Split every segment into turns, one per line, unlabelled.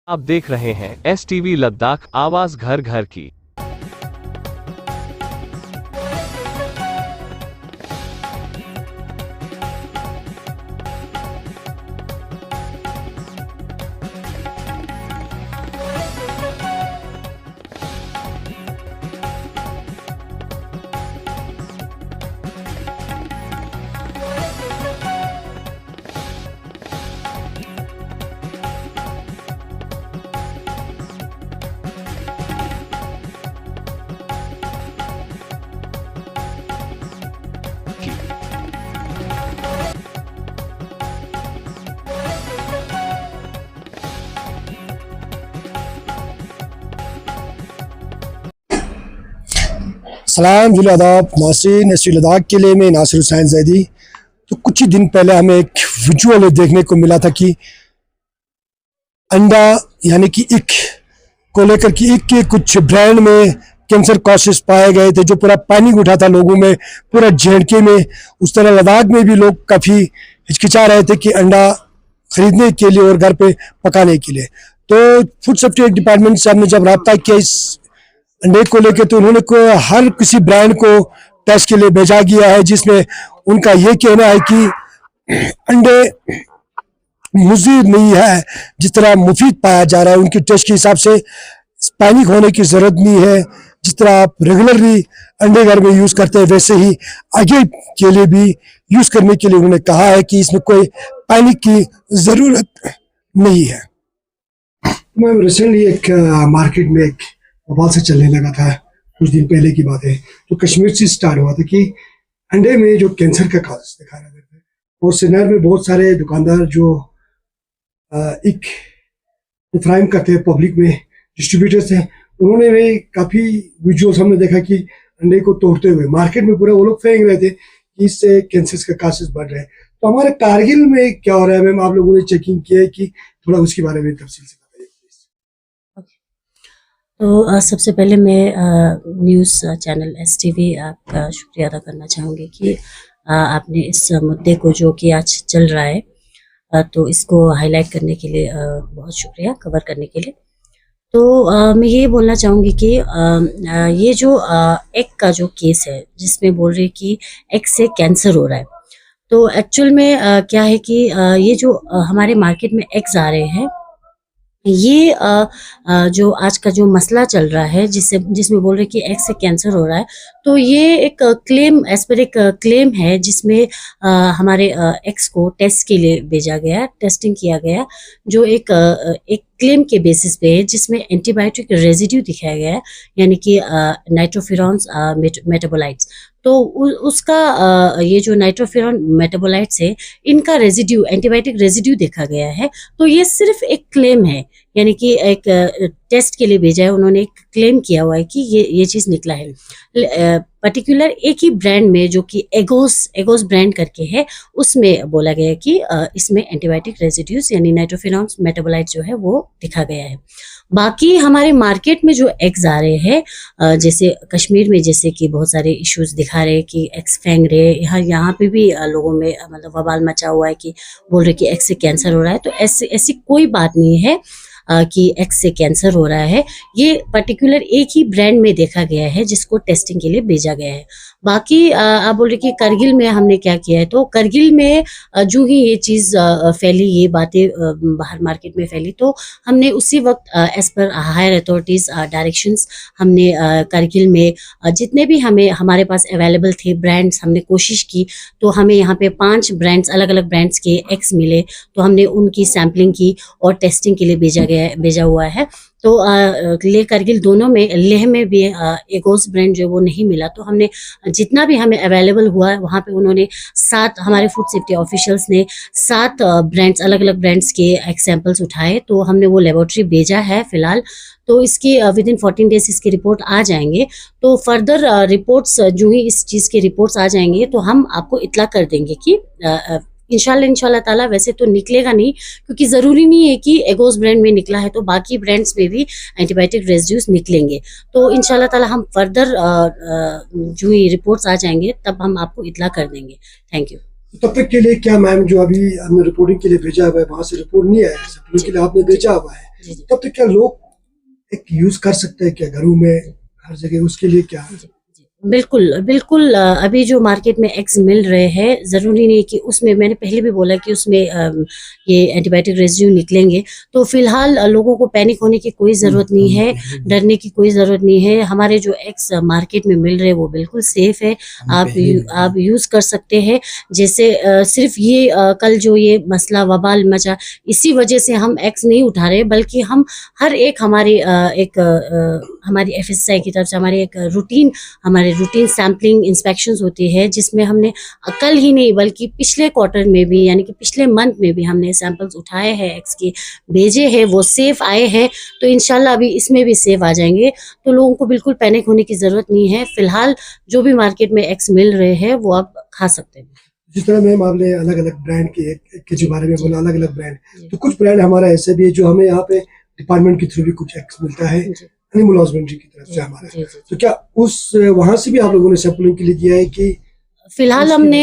आप देख रहे हैं STV लद्दाख, आवाज घर घर की।
सलाम आदाब नाज़रीन, STV लद्दाख के लिए मैं नासिर हुसैन जैदी। तो कुछ ही दिन पहले हमें एक विजुअल देखने को मिला था कि अंडा यानी कि ईक को लेकर कि ईक के कुछ ब्रांड में कैंसर कॉसेस पाए गए थे, जो पूरा पैनिक उठा था लोगों में, पूरा JNK में। उस तरह लद्दाख में भी लोग काफ़ी हिचकिचा रहे थे कि अंडा खरीदने के लिए और घर पे पकाने के लिए। तो फूड सेफ्टी डिपार्टमेंट से हमने जब रब्ता किया इस अंडे को लेकर, तो उन्होंने हर किसी ब्रांड को टेस्ट के लिए भेजा गया है, जिसमें उनका ये कहना है कि अंडे मुज़िर नहीं है, जिस तरह मुफीद पाया जा रहा है उनके टेस्ट के हिसाब से पैनिक होने की ज़रूरत नहीं है। जिस तरह आप रेगुलरली अंडे घर में यूज़ करते हैं, वैसे ही आगे के लिए भी यूज़ करने के लिए उन्होंने कहा है कि इसमें कोई पैनिक की ज़रूरत नहीं है। मैं रिसेंटली एक मार्केट में एक बवाल से चलने लगा था, कुछ दिन पहले की बात है, जो कश्मीर से स्टार्ट हुआ था कि अंडे में जो कैंसर का काज दिखा रहे थे, और श्रीनगर में बहुत सारे दुकानदार जो एक फ्राइम करते हैं पब्लिक में, डिस्ट्रीब्यूटर्स हैं, उन्होंने भी काफ़ी विजुअल्स हमने देखा कि अंडे को तोड़ते हुए मार्केट में पूरा वो लोग फेंक रहे थे कि इससे कैंसर का कासेस बढ़ रहे हैं। तो हमारे कारगिल में क्या हो रहा है मैम, आप लोगों ने चेकिंग किया है कि थोड़ा उसके बारे में तफसील से?
तो सबसे पहले मैं न्यूज़ चैनल STV आपका शुक्रिया अदा करना चाहूँगी कि आपने इस मुद्दे को, जो कि आज चल रहा है, तो इसको हाईलाइट करने के लिए बहुत शुक्रिया, कवर करने के लिए। तो मैं ये बोलना चाहूँगी कि ये जो एग का जो केस है, जिसमें बोल रही कि एग से कैंसर हो रहा है, तो एक्चुअल में क्या है कि ये जो हमारे मार्केट में एग्स आ रहे हैं, ये जो आज का जो मसला चल रहा है, जिसमें बोल रहे कि एग से कैंसर हो रहा है, तो ये एक क्लेम, एज पर एक क्लेम है, जिसमें हमारे एग्स को टेस्ट के लिए भेजा गया, टेस्टिंग किया गया, जो एक क्लेम के बेसिस पे है, जिसमें एंटीबायोटिक रेजिड्यू दिखाया गया है, यानी कि नाइट्रोफिरॉन्स मेटाबोलाइट्स। तो उसका ये जो नाइट्रोफिरॉन मेटाबोलाइट्स है, इनका रेजिड्यू, एंटीबायोटिक रेजिड्यू देखा गया है। तो ये सिर्फ एक क्लेम है, यानी कि एक टेस्ट के लिए भेजा है, उन्होंने एक क्लेम किया हुआ है कि ये चीज़ निकला है। पर्टिकुलर एक ही ब्रांड में, जो कि एगोस ब्रांड करके है, उसमें बोला गया है कि इसमें एंटीबायोटिक रेजिड्यूज यानी नाइट्रोफिरॉन्स मेटाबोलाइट जो है वो दिखा गया है। बाकी हमारे मार्केट में जो एग्स आ रहे हैं, जैसे कश्मीर में जैसे कि बहुत सारे इश्यूज दिखा रहे हैं कि एग्स फेंक रहे, यहाँ पे भी लोगों में मतलब बवाल मचा हुआ है कि बोल रहे कि एग्स से कैंसर हो रहा है। तो ऐसी कोई बात नहीं है कि एग्स से कैंसर हो रहा है। ये पर्टिकुलर एक ही ब्रांड में देखा गया है, जिसको टेस्टिंग के लिए भेजा गया है। बाकी आप बोल रहे कि करगिल में हमने क्या किया है, तो करगिल में जो ही ये चीज़ फैली, ये बातें बाहर मार्केट में फैली, तो हमने उसी वक्त as per higher authorities directions, हमने करगिल में जितने भी हमारे पास अवेलेबल थे ब्रांड्स, हमने कोशिश की। तो हमें यहाँ पे 5 ब्रांड्स, अलग अलग ब्रांड्स के एग्स मिले, तो हमने उनकी सैम्पलिंग की और टेस्टिंग के लिए भेजा हुआ है। तो लेह करगिल दोनों में, लेह में भी एगोस ब्रांड जो वो नहीं मिला, तो हमने जितना भी हमें अवेलेबल हुआ, वहाँ पे उन्होंने 7, हमारे फूड सेफ्टी ऑफिशियल्स ने 7 ब्रांड्स, अलग अलग ब्रांड्स के एग्जाम्पल्स उठाए, तो हमने वो लेबोरेटरी भेजा है फिलहाल। तो इसकी विद इन 14 डेज इसकी रिपोर्ट आ जाएंगे। तो फर्दर रिपोर्ट्स, जो ही इस चीज़ के रिपोर्ट्स आ जाएंगे, तो हम आपको इतला कर देंगे कि इंशाल्लाह ताला। वैसे तो निकलेगा नहीं, क्योंकि ज़रूरी नहीं है कि एगोस ब्रांड में निकला है तो बाकी ब्रांड्स में भी एंटीबायोटिक रेजिड्यूज निकलेंगे। तो इंशाल्लाह ताला हम फर्दर जो ही रिपोर्ट्स आ जाएंगे, तब हम आपको इतला कर देंगे। Thank you.
तो तब तक के लिए क्या मैम, जो अभी हमने रिपोर्टिंग के लिए भेजा हुआ है वहां से रिपोर्ट नहीं आया है, सैंपलिंग के लिए आपने भेजा हुआ है,
जी जी
तब तक क्या लोग एक यूज कर सकते हैं क्या घरों में हर जगह, उसके लिए क्या?
जी, जी, बिल्कुल बिल्कुल। अभी जो मार्केट में एग्स मिल रहे हैं, ज़रूरी नहीं कि उसमें, मैंने पहले भी बोला कि उसमें ये एंटीबायोटिक रेजिड्यू निकलेंगे। तो फिलहाल लोगों को पैनिक होने की कोई ज़रूरत नहीं है, डरने की कोई ज़रूरत नहीं है। हमारे जो एग्स मार्केट में मिल रहे हैं वो बिल्कुल सेफ है, आप यूज़ कर सकते हैं। जैसे सिर्फ ये कल जो ये मसला वबाल मचा, इसी वजह से हम एग्स नहीं उठा रहे, बल्कि हम हर एक हमारी हमारी FSSAI की तरफ से हमारी एक रूटीन सैम्पलिंग इंस्पेक्शंस होती है, जिसमें हमने कल ही नहीं बल्कि पिछले क्वार्टर में भी, यानी कि पिछले मंथ में भी हमने सैंपल्स उठाए हैं, एक्स के भेजे हैं, वो सेफ आए हैं। तो इंशाल्लाह अभी इसमें भी सेफ आ जाएंगे। तो लोगों को बिल्कुल पैनिक होने की ज़रूरत नहीं है। फिलहाल जो भी मार्केट में एक्स मिल रहे हैं वो आप खा सकते हैं।
जिस तरह मैम आपने अलग अलग ब्रांड के जो बारे में बोला, अलग अलग ब्रांड, तो कुछ ब्रांड हमारा ऐसे भी है जो हमें यहाँ पे डिपार्टमेंट के थ्रू भी कुछ एक्स मिलता है एनिमल हस्बेंड्री की तरफ से हमारा। तो क्या उस वहां से भी आप लोगों ने सैंपलिंग के लिए दिया है कि?
फिलहाल हमने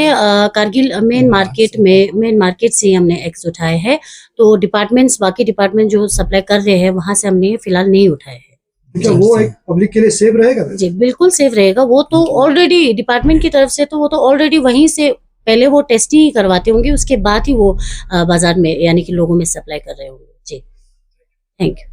कारगिल मेन मार्केट से हमने एग्स उठाए हैं। तो डिपार्टमेंट्स, बाकी डिपार्टमेंट जो सप्लाई कर रहे हैं वहां से हमने फिलहाल नहीं उठाए हैं।
क्या वो एक पब्लिक के लिए सेफ रहेगा?
जी बिल्कुल सेफ रहेगा। वो तो ऑलरेडी डिपार्टमेंट की तरफ से, तो वो तो ऑलरेडी वहीं से पहले वो टेस्टिंग करवाते होंगे, उसके बाद ही वो बाजार में यानी कि लोगों में सप्लाई कर रहे होंगे। जी, थैंक यू।